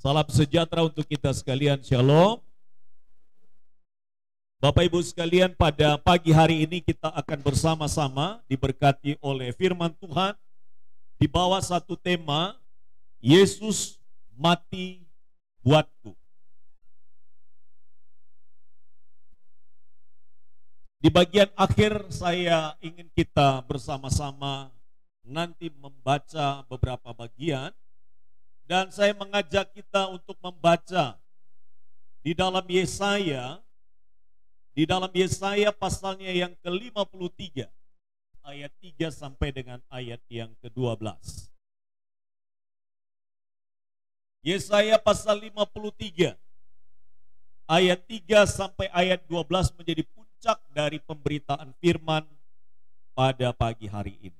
Salam sejahtera untuk kita sekalian, Shalom. Bapak Ibu sekalian, pada pagi hari ini kita akan bersama-sama diberkati oleh firman Tuhan di bawah satu tema, Yesus mati buatku. Di bagian akhir saya ingin kita bersama-sama nanti membaca beberapa bagian. Dan saya mengajak kita untuk membaca di dalam Yesaya pasalnya yang ke-53 ayat 3 sampai dengan ayat yang ke-12. Yesaya pasal 53 ayat 3 sampai ayat 12 menjadi puncak dari pemberitaan firman pada pagi hari ini.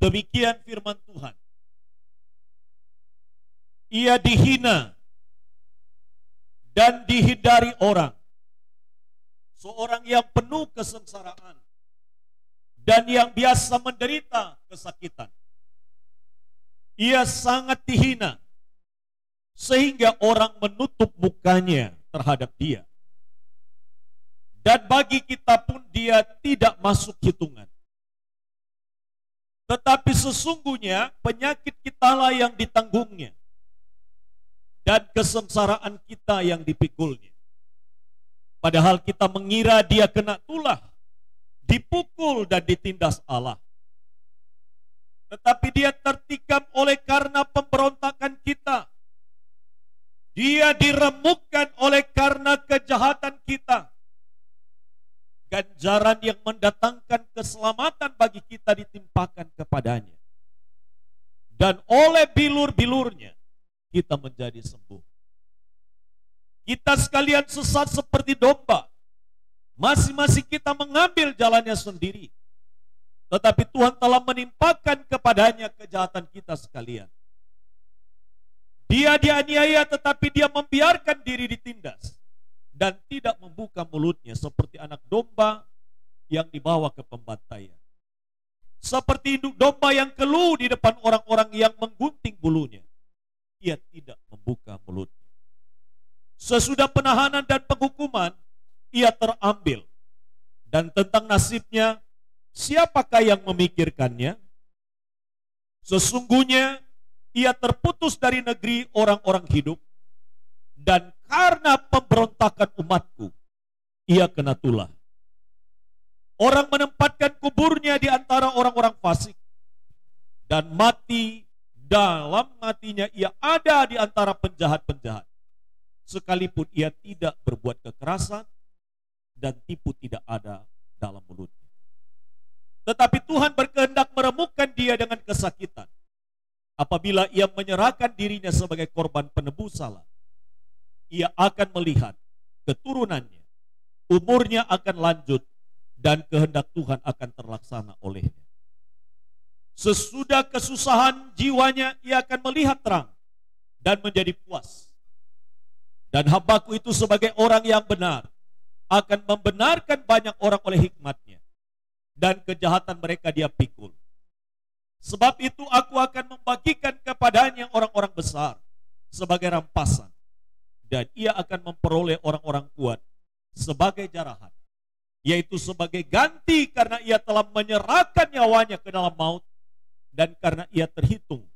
Demikian firman Tuhan. Ia dihina dan dihindari orang. Seorang yang penuh kesengsaraan dan yang biasa menderita kesakitan. Ia sangat dihina sehingga orang menutup mukanya terhadap dia. Dan bagi kita pun dia tidak masuk hitungan. Tetapi sesungguhnya penyakit kitalah yang ditanggungnya dan kesengsaraan kita yang dipikulnya. Padahal kita mengira dia kena tulah, dipukul dan ditindas Allah. Tetapi dia tertikam oleh karena pemberontakan kita. Dia diremukkan oleh karena kejahatan kita. Ganjaran yang mendatangkan keselamatan bagi kita ditimpakan kepadanya. Dan oleh bilur-bilurnya kita menjadi sembuh. Kita sekalian sesat seperti domba. Masing-masing kita mengambil jalannya sendiri. Tetapi Tuhan telah menimpakan kepadanya kejahatan kita sekalian. Dia dianiaya tetapi dia membiarkan diri ditindas. Dan tidak membuka mulutnya seperti anak domba yang dibawa ke pembantaian. Seperti induk domba yang keluh di depan orang-orang yang menggunting bulunya. Ia tidak membuka mulutnya. Sesudah penahanan dan penghukuman, ia terambil. Dan tentang nasibnya, siapakah yang memikirkannya? Sesungguhnya, ia terputus dari negeri orang-orang hidup. Dan karena pemberontakan umatku, ia kena tulah. Orang menempatkan kuburnya di antara orang-orang fasik. Dan mati, dalam matinya ia ada di antara penjahat-penjahat. Sekalipun ia tidak berbuat kekerasan, dan tipu tidak ada dalam mulutnya. Tetapi Tuhan berkehendak meremukkan dia dengan kesakitan. Apabila ia menyerahkan dirinya sebagai korban penebus salah, ia akan melihat keturunannya, umurnya akan lanjut, dan kehendak Tuhan akan terlaksana olehnya. Sesudah kesusahan jiwanya, ia akan melihat terang dan menjadi puas. Dan hambaku itu sebagai orang yang benar, akan membenarkan banyak orang oleh hikmatnya, dan kejahatan mereka dia pikul. Sebab itu aku akan membagikan kepadanya orang-orang besar sebagai rampasan. Dan ia akan memperoleh orang-orang kuat sebagai jarahan, yaitu sebagai ganti karena ia telah menyerahkan nyawanya ke dalam maut, dan karena ia terhitung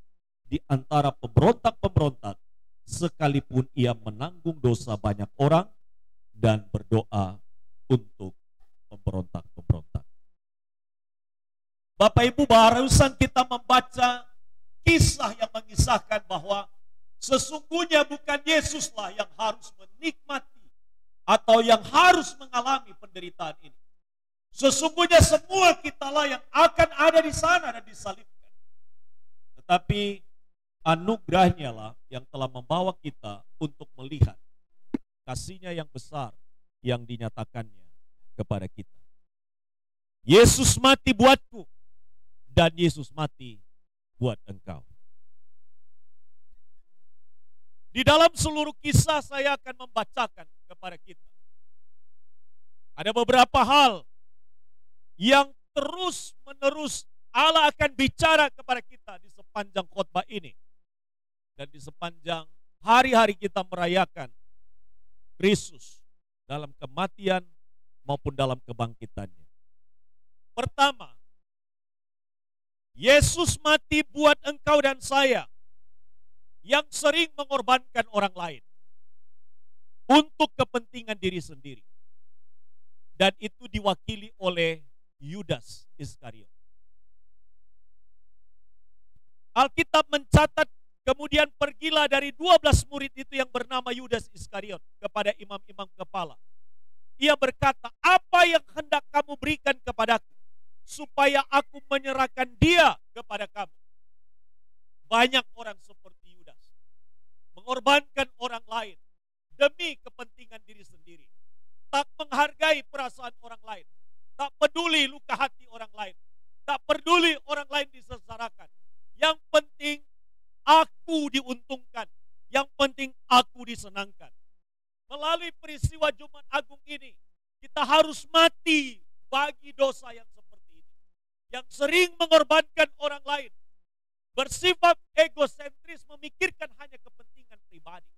di antara pemberontak-pemberontak, sekalipun ia menanggung dosa banyak orang dan berdoa untuk pemberontak-pemberontak. Bapak Ibu, barusan kita membaca kisah yang mengisahkan bahwa sesungguhnya bukan Yesuslah yang harus menikmati atau yang harus mengalami penderitaan ini. Sesungguhnya semua kitalah yang akan ada di sana dan disalibkan. Tetapi anugerahnya lah yang telah membawa kita untuk melihat kasih-Nya yang besar yang dinyatakannya kepada kita. Yesus mati buatku dan Yesus mati buat engkau. Di dalam seluruh kisah saya akan membacakan kepada kita. Ada beberapa hal yang terus-menerus Allah akan bicara kepada kita di sepanjang khotbah ini. dan di sepanjang hari-hari kita merayakan Kristus dalam kematian maupun dalam kebangkitannya. Pertama, Yesus mati buat engkau dan saya yang sering mengorbankan orang lain untuk kepentingan diri sendiri. Dan itu diwakili oleh Yudas Iskariot. Alkitab mencatat kemudian pergilah dari 12 murid itu yang bernama Yudas Iskariot kepada imam-imam kepala. Ia berkata, apa yang hendak kamu berikan kepadaku supaya aku menyerahkan dia kepada kamu? Banyak orang seperti Yudas mengorbankan orang lain demi kepentingan diri sendiri. Tak menghargai perasaan orang lain. Tak peduli luka hati orang lain. Tak peduli orang lain disesarakan. Yang penting aku diuntungkan. Yang penting aku disenangkan. Melalui peristiwa Jumat Agung ini, kita harus mati bagi dosa yang seperti ini. Yang sering mengorbankan orang lain. Bersifat egosentris, memikirkan hanya kepentingan pribadi.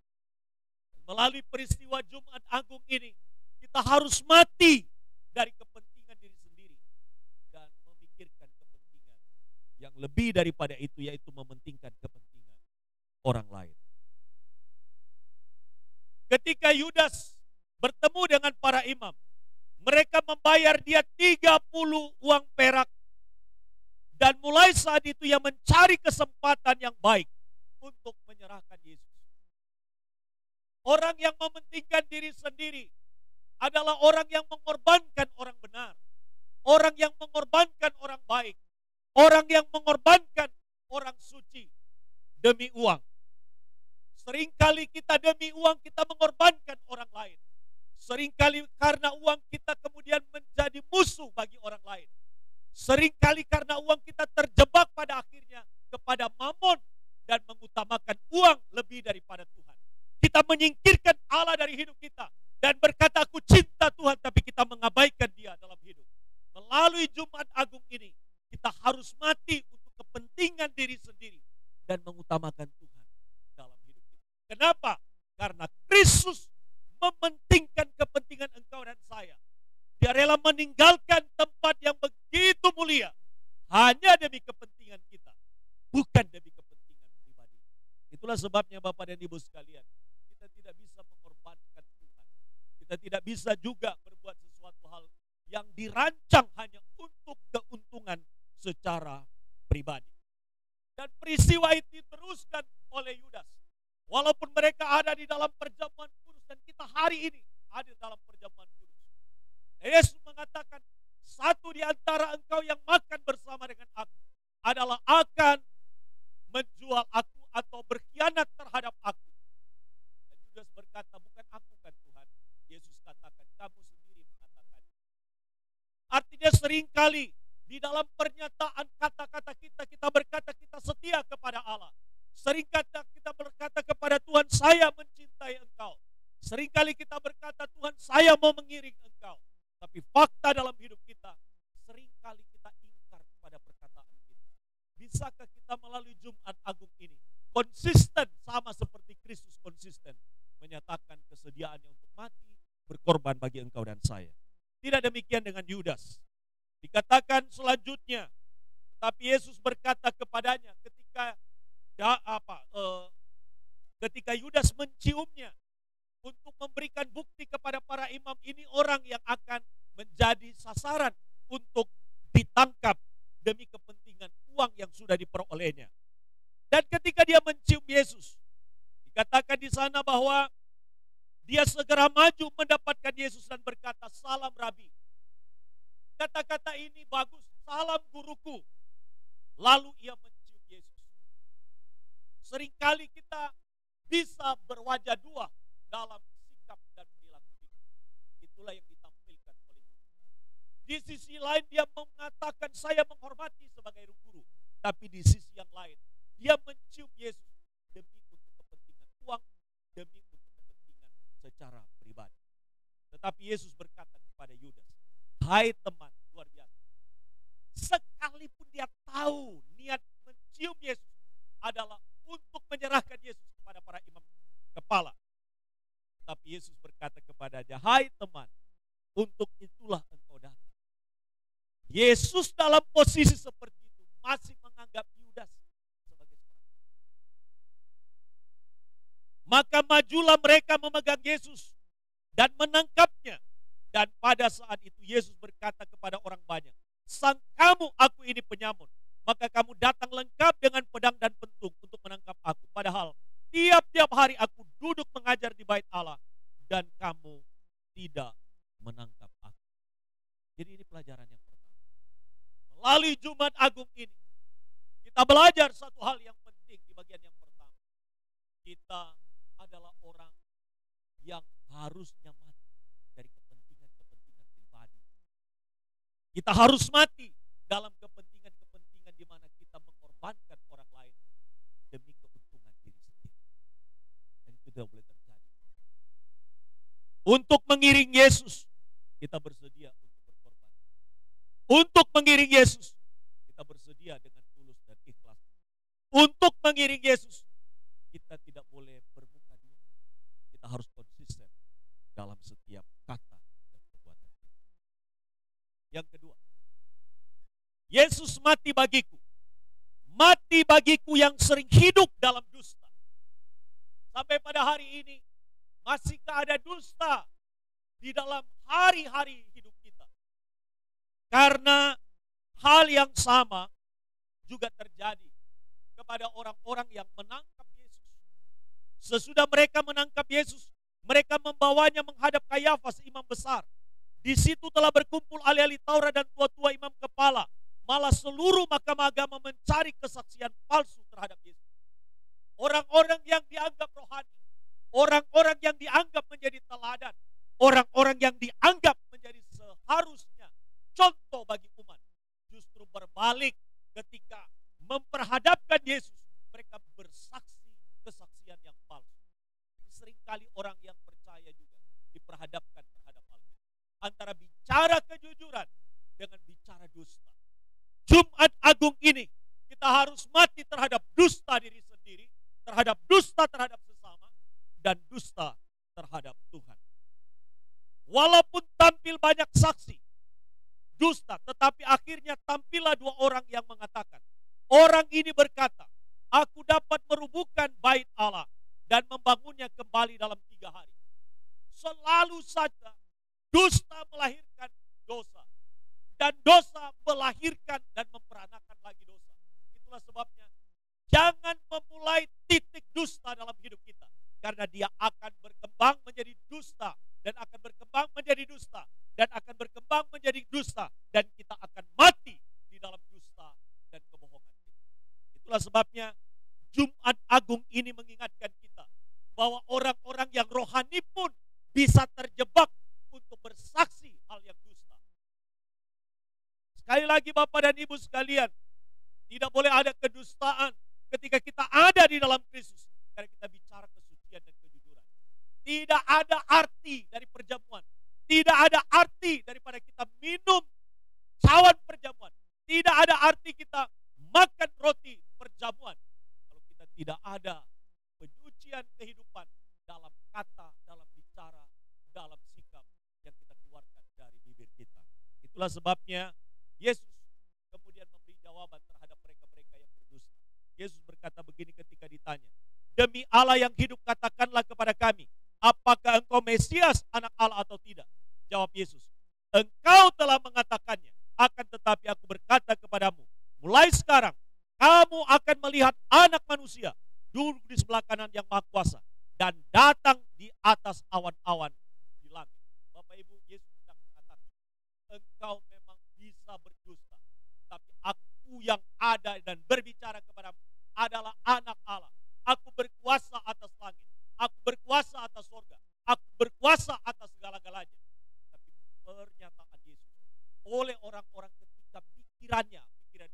Melalui peristiwa Jumat Agung ini, kita harus mati dari kepentingan diri sendiri dan memikirkan kepentingan yang lebih daripada itu, yaitu mementingkan kepentingan orang lain. Ketika Yudas bertemu dengan para imam, mereka membayar dia 30 uang perak. Dan mulai saat itu ia mencari kesempatan yang baik untuk menyerahkan Yesus. Orang yang mementingkan diri sendiri adalah orang yang mengorbankan orang benar. Orang yang mengorbankan orang baik. Orang yang mengorbankan orang suci demi uang. Seringkali kita demi uang kita mengorbankan orang lain. Seringkali karena uang kita kemudian menjadi musuh bagi orang lain. Seringkali karena uang kita terjebak pada akhirnya kepada mamon dan mengutamakan uang lebih daripada Tuhan. Kita menyingkirkan Allah dari hidup kita dan berkata aku cinta Tuhan, tapi kita mengabaikan dia dalam hidup. Melalui Jumat Agung ini kita harus mati untuk kepentingan diri sendiri dan mengutamakan Tuhan dalam hidup kita. Kenapa? Karena Kristus mementingkan kepentingan engkau dan saya. Dia rela meninggalkan tempat yang begitu mulia hanya demi kepentingan kita, bukan demi kepentingan pribadi. Itulah sebabnya Bapak dan Ibu sekalian, kita tidak bisa mengorbankan Tuhan. Kita tidak bisa juga berbuat sesuatu hal yang dirancang hanya untuk keuntungan secara pribadi. Dan peristiwa itu diteruskan oleh Yudas. Walaupun mereka ada di dalam perjamuan kudus dan kita hari ini ada dalam perjamuan kudus. Yesus mengatakan, satu di antara engkau yang makan bersama dengan aku adalah akan menjual aku atau berkhianat terhadap aku. Dan Yudas berkata, bukan aku kan Tuhan. Yesus katakan, kamu sendiri mengatakan. Artinya seringkali di dalam pernyataan kata-kata kita berkata kita setia kepada Allah. Seringkali kita berkata kepada Tuhan, saya mencintai engkau. Seringkali kita berkata, Tuhan saya mau mengiring engkau. Tapi fakta dalam hidup kita, seringkali kita ingkar pada perkataan kita. Bisakah kita melalui Jumat Agung ini konsisten sama seperti Kristus konsisten menyatakan kesediaannya untuk mati, berkorban bagi engkau dan saya. Tidak demikian dengan Yudas. Dikatakan selanjutnya, tapi Yesus berkata kepadanya ketika Yudas menciumnya, untuk memberikan bukti kepada para imam, ini orang yang akan menjadi sasaran untuk ditangkap demi kepentingan uang yang sudah diperolehnya. Dan ketika dia mencium Yesus, dikatakan di sana bahwa dia segera maju mendapatkan Yesus dan berkata, salam Rabi. Kata-kata ini bagus, salam guruku. Lalu ia mencium Yesus. Seringkali kita bisa berwajah dua dalam sikap dan perilaku hidup. Itulah yang ditampilkan oleh guru. Di sisi lain dia mengatakan saya menghormati sebagai guru. Tapi di sisi yang lain dia mencium Yesus demi untuk kepentingan uang, demi untuk kepentingan secara pribadi. Tetapi Yesus berkata kepada Yudas, hai teman, luar biasa. Sekalipun dia tahu niat mencium Yesus adalah untuk menyerahkan Yesus berkata kepadanya, "Hai teman, untuk itulah engkau datang." Yesus dalam posisi seperti itu masih menganggap Yudas sebagai seorang. Maka majulah mereka memegang Yesus dan menangkapnya. Dan pada saat itu Yesus berkata kepada orang banyak, "Sangkamu aku ini penyamun, maka kamu datang lengkap dengan pedang dan pentung untuk menangkap aku. Padahal tiap-tiap hari aku duduk mengajar di bait Allah dan kamu tidak menangkap aku." Jadi ini pelajaran yang pertama. Melalui Jumat Agung ini, kita belajar satu hal yang penting di bagian yang pertama. Kita adalah orang yang harusnya mati dari kepentingan-kepentingan pribadi. Kita harus mati dalam kepentingan-kepentingan di mana kita mengorbankan orang lain demi keuntungan diri sendiri. Dan itu tidak boleh terjadi. Untuk mengiring Yesus, kita bersedia untuk berkorban. Untuk mengiring Yesus, kita bersedia dengan tulus dan ikhlas. Untuk mengiring Yesus, kita tidak boleh bermuka dua. Kita harus konsisten dalam setiap kata dan perbuatan kita. Yang kedua, Yesus mati bagiku. Mati bagiku yang sering hidup dalam dusta. Sampai pada hari ini, masihkah ada dusta di dalam hari-hari hidup kita? Karena hal yang sama juga terjadi kepada orang-orang yang menangkap Yesus. Sesudah mereka menangkap Yesus, mereka membawanya menghadap Kayafas, imam besar. Di situ telah berkumpul ahli-ahli Taurat dan tua-tua imam kepala. Malah seluruh mahkamah agama mencari kesaksian palsu terhadap Yesus. Orang-orang yang dianggap rohani, orang-orang yang dianggap menjadi teladan, orang-orang yang dianggap menjadi seharusnya contoh bagi umat, justru berbalik ketika memperhadapkan Yesus. Mereka bersaksi kesaksian yang palsu. Seringkali orang yang percaya juga diperhadapkan terhadap hal itu. Antara bicara kejujuran dengan bicara dusta. Jumat Agung ini kita harus mati terhadap dusta diri sendiri, terhadap dusta terhadap sesama, dan dusta terhadap Tuhan. Walaupun tampil banyak saksi dusta, tetapi akhirnya tampillah dua orang yang mengatakan, orang ini berkata, "Aku dapat merubuhkan bait Allah dan membangunnya kembali dalam 3 hari." Selalu saja dusta melahirkan dosa. Dan dosa melahirkan dan memperanakan lagi dosa. Itulah sebabnya jangan memulai titik dusta dalam hidup kita. Karena dia akan berkembang menjadi dusta. Dan akan berkembang menjadi dusta. Dan akan berkembang menjadi dusta. Dan kita akan mati di dalam dusta dan kebohongan kita. Itulah sebabnya Jumat Agung ini mengingatkan kita bahwa orang-orang yang rohani pun bisa terjebak untuk bersaksi hal yang dusta. Sekali lagi Bapak dan Ibu sekalian, tidak boleh ada kedustaan ketika kita ada di dalam Kristus. Karena kita bicara kesucian dan kejujuran. Tidak ada arti dari perjamuan. Tidak ada arti daripada kita minum cawan perjamuan. Tidak ada arti kita makan roti perjamuan. Kalau kita tidak ada penyucian kehidupan dalam kata, dalam bicara, dalam sikap yang kita keluarkan dari bibir kita. Itulah sebabnya Yesus kemudian memberi jawaban terhadap mereka-mereka yang berdusta. Yesus berkata begini ketika ditanya, "Demi Allah yang hidup katakanlah kepada kami, apakah engkau Mesias, anak Allah atau tidak?" Jawab Yesus, "Engkau telah mengatakannya, akan tetapi aku berkata kepadamu, mulai sekarang kamu akan melihat Anak Manusia duduk di sebelah kanan yang Maha Kuasa dan datang di atas awan-awan di langit." Bapak Ibu, Yesus sedang mengatakan, engkau memang bisa berdusta, tapi aku yang ada dan berbicara kepadamu adalah Anak Allah. Aku berkuasa atas langit, aku berkuasa atas surga, aku berkuasa atas segala-galanya. Tapi pernyataan Yesus oleh orang-orang ketika pikiran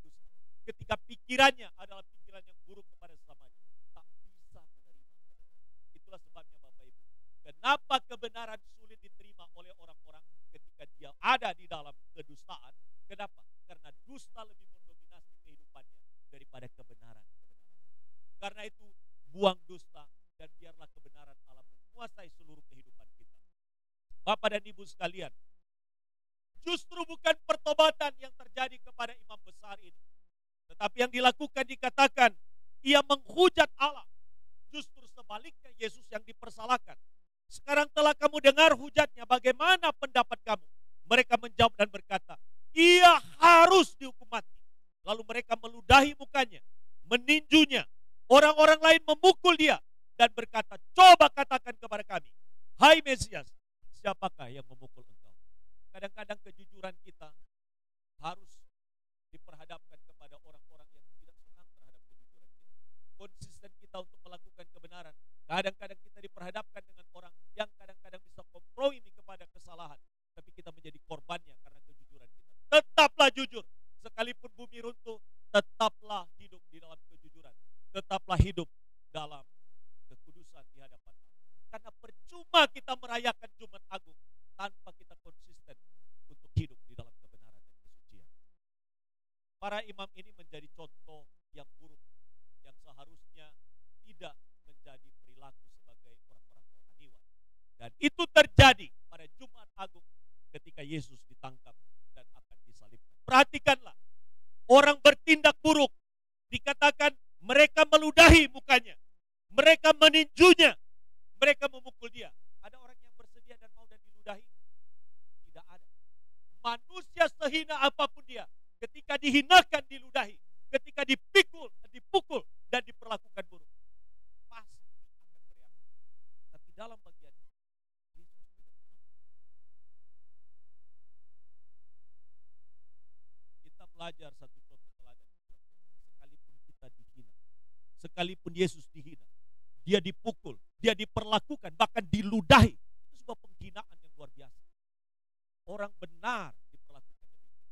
dusta, ketika pikirannya adalah pikiran yang buruk kepada sesamanya, tak bisa menerima kebenaran. Itulah sebabnya Bapak Ibu, kenapa kebenaran sulit diterima oleh orang-orang ketika dia ada di dalam kedustaan. Kenapa? Karena dusta lebih mendominasi kehidupannya daripada kebenaran. Karena itu buang dusta dan biarlah kebenaran Allah menguasai seluruh kehidupan kita. Bapak dan Ibu sekalian, justru bukan pertobatan yang terjadi kepada imam besar ini, tetapi yang dilakukan dikatakan ia menghujat Allah. Justru sebaliknya Yesus yang dipersalahkan. Sekarang telah kamu dengar hujatnya, bagaimana pendapat kamu? Mereka menjawab dan berkata, ia harus dihukum mati. Lalu mereka meludahi mukanya, meninjunya. Orang-orang lain memukul dia dan berkata, coba katakan kepada kami, hai Mesias, siapakah yang memukul engkau? Kadang-kadang kejujuran kita harus diperhadapkan kepada orang-orang yang tidak senang terhadap kejujuran kita. Konsisten kita untuk melakukan kebenaran. Kadang-kadang kita diperhadapkan dengan orang yang kadang-kadang bisa kompromi kepada kesalahan. Tapi kita menjadi korbannya karena kejujuran kita. Tetaplah jujur. Sekalipun bumi runtuh, tetaplah hidup di dalam kejujuran. Tetaplah hidup dalam kekudusan di hadapan Allah. Karena percuma kita merayakan Jumat Agung tanpa kita konsisten untuk hidup di dalam kebenaran dan kesucian. Para imam ini menjadi contoh yang buruk, yang seharusnya tidak menjadi perilaku sebagai orang-orang rohaniwan. Dan itu terjadi pada Jumat Agung ketika Yesus ditangkap dan akan disalibkan. Perhatikanlah, orang bertindak buruk, dikatakan mereka meludahi mukanya, mereka meninjunya, mereka memukul dia. Ada orang yang bersedia dan mau dan diludahi? Tidak ada. Manusia sehina apapun dia, ketika dihinakan diludahi, ketika dipukul dan diperlakukan buruk, pasti akan bereaksi. Tapi dalam bagian ini, Yesus tidak pernah. Kita belajar satu contoh teladan. Sekalipun kita dihina, sekalipun Yesus dihina, dia dipukul, dia diperlakukan, bahkan diludahi. Itu sebuah penghinaan yang luar biasa. Orang benar diperlakukan demikian.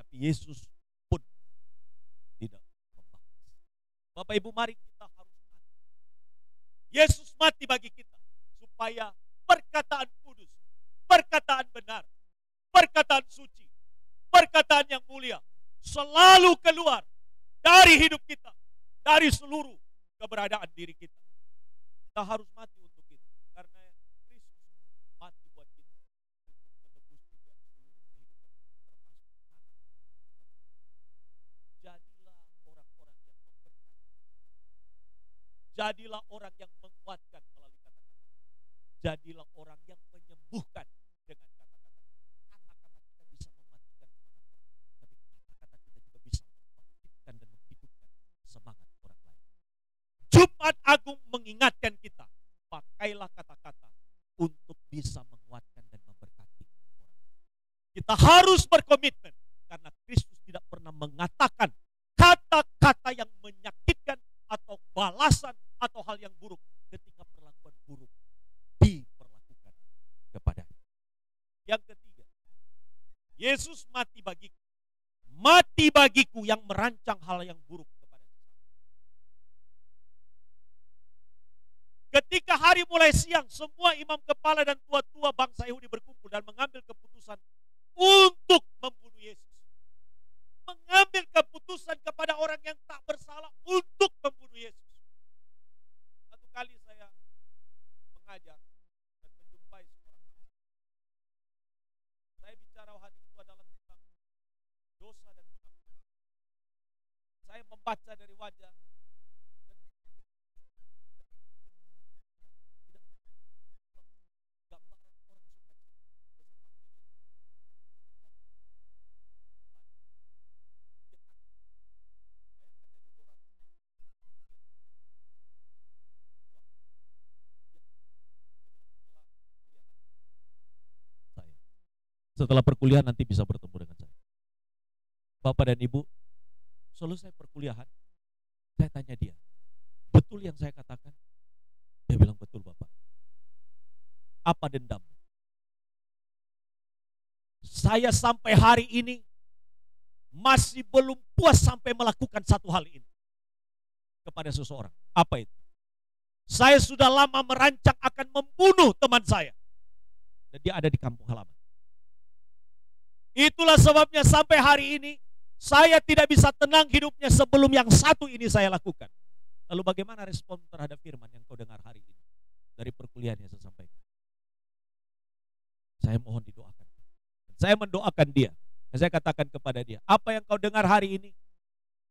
Tapi Yesus pun tidak membalas. Bapak Ibu, mari kita harus mati. Yesus mati bagi kita supaya perkataan kudus, perkataan benar, perkataan suci, perkataan yang mulia selalu keluar dari hidup kita, dari seluruh keberadaan diri kita. Kita harus mati untuk itu, karena Kristus mati buat kita untuk menebus juga seluruh kehidupan, termasuk anak. Jadilah orang-orang yang memberkati. Jadilah orang yang menguatkan melalui kata-kata. Jadilah orang yang menyembuhkan dengan kata-kata. Kata-kata kita bisa mematikan semangat orang, tapi kata-kata kita juga bisa membangkitkan dan menghidupkan semangat orang lain. Jumat Agung mengingatkan kita, pakailah kata-kata untuk bisa menguatkan dan memberkati orang. Kita harus berkomitmen, karena Kristus tidak pernah mengatakan kata-kata yang menyakitkan atau balasan atau hal yang buruk ketika perlakuan buruk diperlakukan kepadanya. Yang ketiga, Yesus mati bagiku. Mati bagiku yang merancang hal yang buruk kepada sesama. Ketika hari mulai siang, semua imam kepala dan tua-tua bangsa Yahudi berkumpul dan mengambil keputusan untuk membunuh Yesus. Mengambil keputusan kepada orang yang tak bersalah untuk membunuh Yesus. Satu kali saya mengajar dan menjumpai seorang. Saya bicara hari itu adalah tentang dosa dan pengampunan. Saya membaca dari wajah setelah perkuliahan nanti bisa bertemu dengan saya. Bapak dan Ibu, selesai perkuliahan, saya tanya dia, betul yang saya katakan? Dia bilang, betul Bapak. Apa dendammu? Saya sampai hari ini masih belum puas sampai melakukan satu hal ini kepada seseorang. Apa itu? Saya sudah lama merancang akan membunuh teman saya, dan dia ada di kampung halaman. Itulah sebabnya sampai hari ini saya tidak bisa tenang hidupnya sebelum yang satu ini saya lakukan. Lalu bagaimana respon terhadap firman yang kau dengar hari ini dari perkuliahan yang saya sampaikan? Saya mohon didoakan. Saya mendoakan dia. Dan saya katakan kepada dia, apa yang kau dengar hari ini,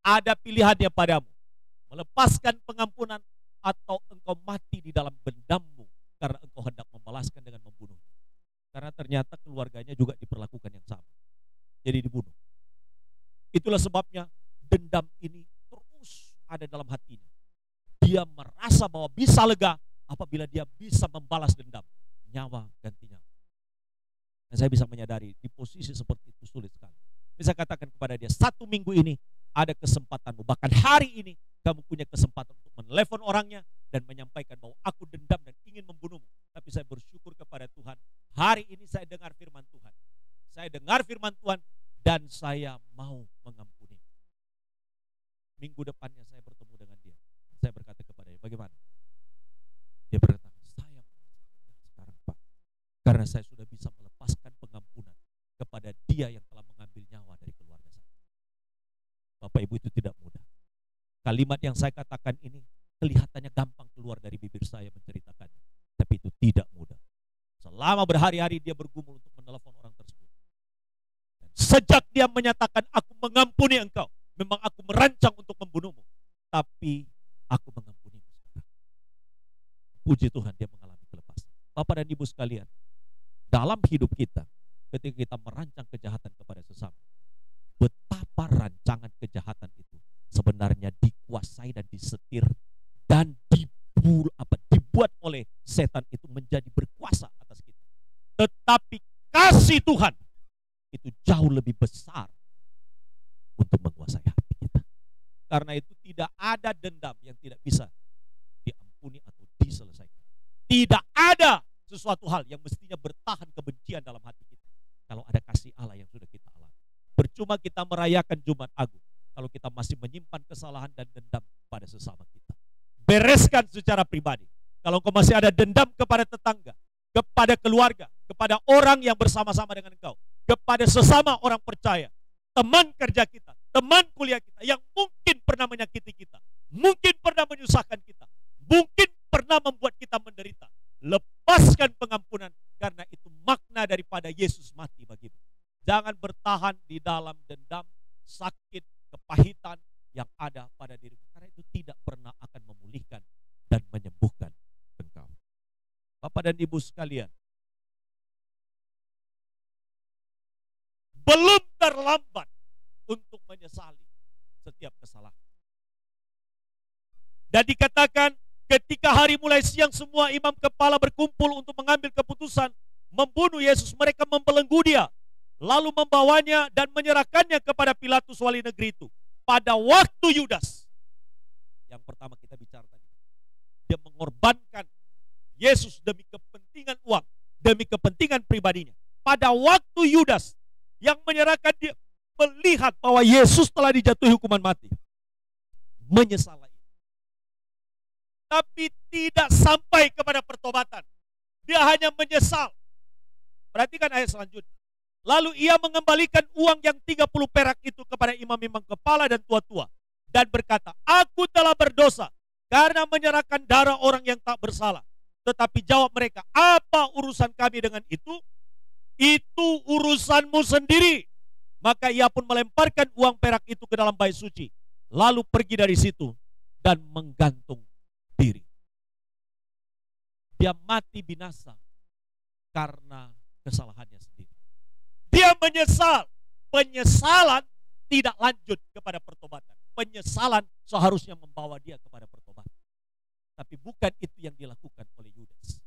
ada pilihannya padamu. Melepaskan pengampunan atau engkau mati di dalam dendammu karena engkau hendak membalaskan dengan membunuh. Karena ternyata keluarganya juga diperlakukan yang sama. Jadi dibunuh. Itulah sebabnya dendam ini terus ada dalam hatinya. Dia merasa bahwa bisa lega apabila dia bisa membalas dendam. Nyawa ganti nyawa. Dan saya bisa menyadari di posisi seperti itu sulit sekali. Bisa katakan kepada dia, 1 minggu ini ada kesempatanmu. Bahkan hari ini kamu punya kesempatan untuk menelepon orangnya dan menyampaikan bahwa aku dendam dan ingin membunuhmu. Tapi saya bersyukur kepada Tuhan. Hari ini saya dengar firman Tuhan. Saya dengar firman Tuhan dan saya mau mengampuni. Minggu depannya saya bertemu dengan dia. Saya berkata kepada dia, bagaimana? Dia berkata, saya sekarang Pak. Karena saya sudah bisa melepaskan pengampunan kepada dia yang telah mengambil nyawa dari keluarga saya. Bapak Ibu, itu tidak mudah. Kalimat yang saya katakan ini kelihatannya gampang keluar dari bibir saya menceritakannya. Tapi itu tidak mudah. Selama berhari-hari dia bergumul untuk menelepon orang tersebut. Dan sejak dia menyatakan aku mengampuni engkau, memang aku merancang untuk membunuhmu, tapi aku mengampunimu sekarang. Puji Tuhan, dia mengalami kelepasan. Bapak dan Ibu sekalian, dalam hidup kita, ketika kita merancang kejahatan kepada sesama, betapa rancangan kejahatan itu sebenarnya dikuasai dan disetir dan dibuat oleh setan itu menjadi berkuasa atas kita. Tetapi kasih Tuhan itu jauh lebih besar untuk menguasai hati kita. Karena itu tidak ada dendam yang tidak bisa diampuni atau diselesaikan. Tidak ada sesuatu hal yang mestinya bertahan kebencian dalam hati kita kalau ada kasih Allah yang sudah kita alami. Percuma kita merayakan Jumat Agung kalau kita masih menyimpan kesalahan dan dendam pada sesama kita. Bereskan secara pribadi. Kalau engkau masih ada dendam kepada tetangga, kepada keluarga, kepada orang yang bersama-sama dengan engkau, kepada sesama orang percaya, teman kerja kita, teman kuliah kita yang mungkin pernah menyakiti kita, mungkin pernah menyusahkan kita, mungkin pernah membuat kita menderita. Lepaskan pengampunan karena itu makna daripada Yesus mati bagimu. Jangan bertahan di dalam dendam, sakit, kepahitan yang ada pada dirimu. Karena itu tidak pernah akan memulihkan dan menyembuhkan engkau. Bapak dan Ibu sekalian, belum terlambat untuk menyesali setiap kesalahan. Dan dikatakan ketika hari mulai siang semua imam kepala berkumpul untuk mengambil keputusan membunuh Yesus, mereka membelenggu dia, lalu membawanya dan menyerahkannya kepada Pilatus wali negeri itu. Pada waktu Yudas, yang pertama kita bicara tadi, dia mengorbankan Yesus demi kepentingan uang, demi kepentingan pribadinya. Pada waktu Yudas yang menyerahkan dia, melihat bahwa Yesus telah dijatuhi hukuman mati, menyesal lagi. Tapi tidak sampai kepada pertobatan. Dia hanya menyesal. Perhatikan ayat selanjutnya. Lalu ia mengembalikan uang yang 30 perak itu kepada imam-imam kepala dan tua-tua. Dan berkata, aku telah berdosa karena menyerahkan darah orang yang tak bersalah. Tetapi jawab mereka, apa urusan kami dengan itu? Itu urusanmu sendiri. Maka ia pun melemparkan uang perak itu ke dalam bait suci. Lalu pergi dari situ dan menggantung diri. Dia mati binasa karena kesalahannya sendiri. Dia menyesal. Penyesalan tidak lanjut kepada pertobatan. Penyesalan seharusnya membawa dia kepada pertobatan. Tapi bukan itu yang dilakukan oleh Yudas.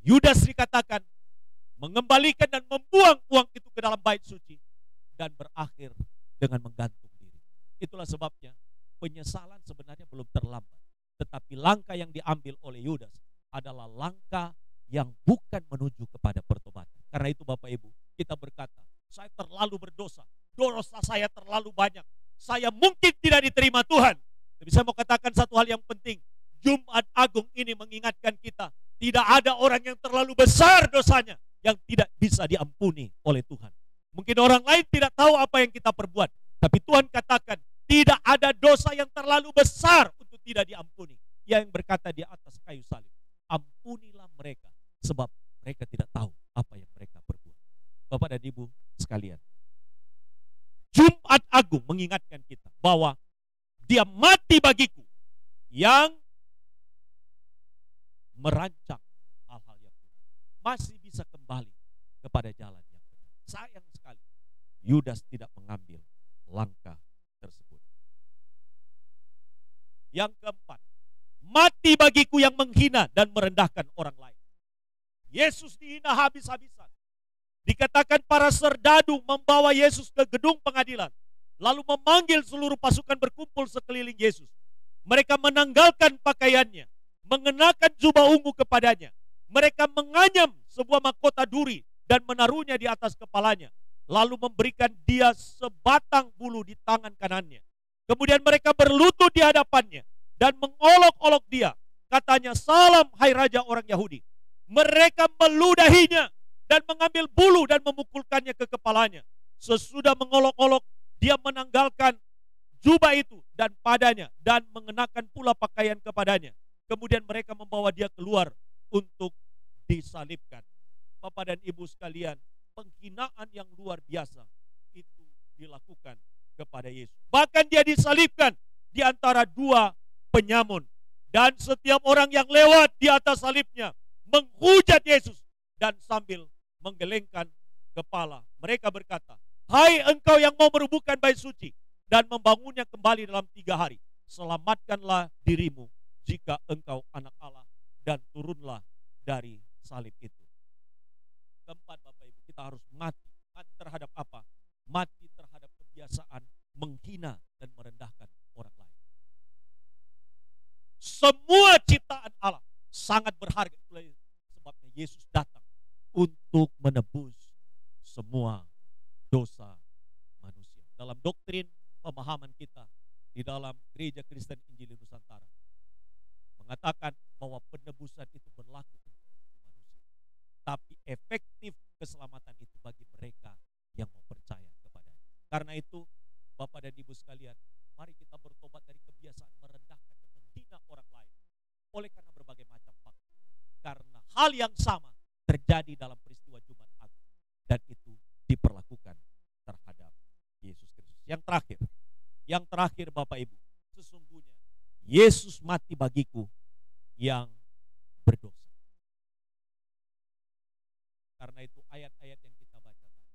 Yudas dikatakan mengembalikan dan membuang uang itu ke dalam bait suci dan berakhir dengan menggantung diri. Itulah sebabnya penyesalan sebenarnya belum terlambat. Tetapi langkah yang diambil oleh Yudas adalah langkah yang bukan menuju kepada pertobatan. Karena itu Bapak Ibu, kita berkata, saya terlalu berdosa, dosa saya terlalu banyak, saya mungkin tidak diterima Tuhan. Tapi saya mau katakan satu hal yang penting, Jumat Agung ini mengingatkan kita, tidak ada orang yang terlalu besar dosanya yang tidak bisa diampuni oleh Tuhan. Mungkin orang lain tidak tahu apa yang kita perbuat, tapi Tuhan katakan, tidak ada dosa yang terlalu besar untuk tidak diampuni. Yang berkata di atas kayu salib, ampunilah mereka sebab mereka tidak tahu apa yang mereka perbuat. Bapak dan Ibu sekalian, Jumat Agung mengingatkan kita bahwa dia mati bagiku yang merancang hal-hal yang buruk masih bisa kembali kepada jalan yang benar. Sayang sekali Yudas tidak mengambil langkah tersebut. Yang keempat, mati bagiku yang menghina dan merendahkan orang lain. Yesus dihina habis-habisan. Dikatakan para serdadu membawa Yesus ke gedung pengadilan, lalu memanggil seluruh pasukan berkumpul sekeliling Yesus. Mereka menanggalkan pakaiannya, mengenakan jubah ungu kepadanya. Mereka menganyam sebuah mahkota duri dan menaruhnya di atas kepalanya, lalu memberikan dia sebatang bulu di tangan kanannya. Kemudian mereka berlutut di hadapannya dan mengolok-olok dia. Katanya, "Salam, hai Raja orang Yahudi." Mereka meludahinya dan mengambil bulu dan memukulkannya ke kepalanya. Sesudah mengolok-olok, dia menanggalkan jubah itu dan padanya dan mengenakan pula pakaian kepadanya. Kemudian mereka membawa dia keluar untuk disalibkan. Bapak dan Ibu sekalian, penghinaan yang luar biasa itu dilakukan kepada Yesus. Bahkan dia disalibkan di antara dua penyamun. Dan setiap orang yang lewat di atas salibnya menghujat Yesus dan sambil menggelengkan kepala. Mereka berkata, "Hai engkau yang mau merubuhkan bait suci dan membangunnya kembali dalam 3 hari, selamatkanlah dirimu jika engkau anak Allah dan turunlah dari salib itu." Keempat, Bapak Ibu, kita harus mati. Mati terhadap apa? Mati terhadap kebiasaan menghina dan merendahkan orang lain. Semua ciptaan Allah sangat berharga. Itulah sebabnya Yesus datang untuk menebus semua dosa manusia. Dalam doktrin pemahaman kita di dalam Gereja Kristen Injili Nusantara mengatakan bahwa penebusan itu berlaku untuk manusia, tapi efektif keselamatan itu bagi mereka yang mau percaya kepadanya. Karena itu, Bapak dan Ibu sekalian, mari kita bertobat dari kebiasaan merendahkan dan menghina orang lain oleh karena berbagai macam faktor. Karena hal yang sama terjadi dalam peristiwa Jumat Agung dan itu diperlakukan terhadap Yesus Kristus. Yang terakhir Bapak Ibu, sesungguhnya Yesus mati bagiku yang berdosa. Karena itu ayat-ayat yang kita baca tadi,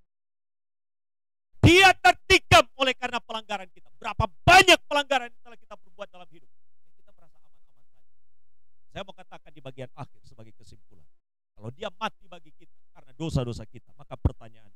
dia tertikam oleh karena pelanggaran kita. Berapa banyak pelanggaran yang telah kita perbuat dalam hidup, kita merasa aman-aman saja. Saya mau katakan di bagian akhir sebagai kesimpulan, kalau dia mati bagi kita karena dosa-dosa kita, maka pertanyaan